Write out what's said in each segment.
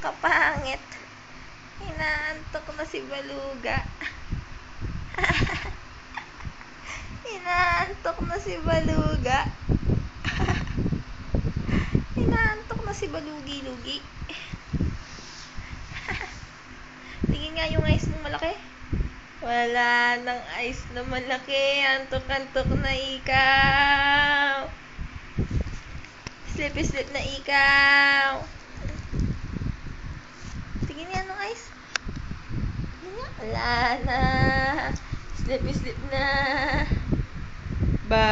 kapangit. Inaantok na si Baluga. Inaantok na si Baluga. Inaantok na si Balugi-lugi. Tingin nga yung ice ng malaki. Wala nang ice na malaki. Antok-antok na ikaw. Slip na ikaw. Tingin nga nung ice. Tingin nga. Wala na. Slip na. Ba.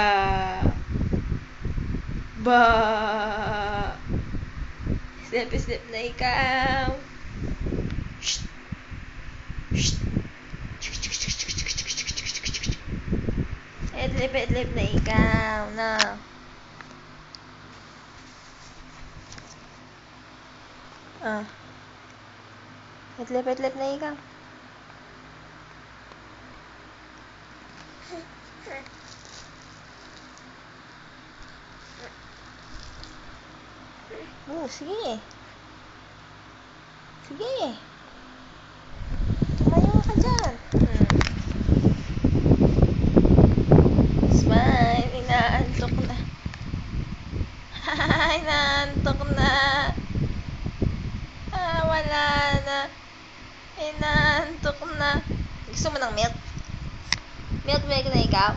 Slip na ikaw. Shh. Shh. Idlip na ikaw na. Idlip na ikaw. Sige. Tumayo ka dyan. Smile. Inaantok na. Inaantok na. Wala na. Inaantok na. Gusto mo ng milk? Milk na ikaw?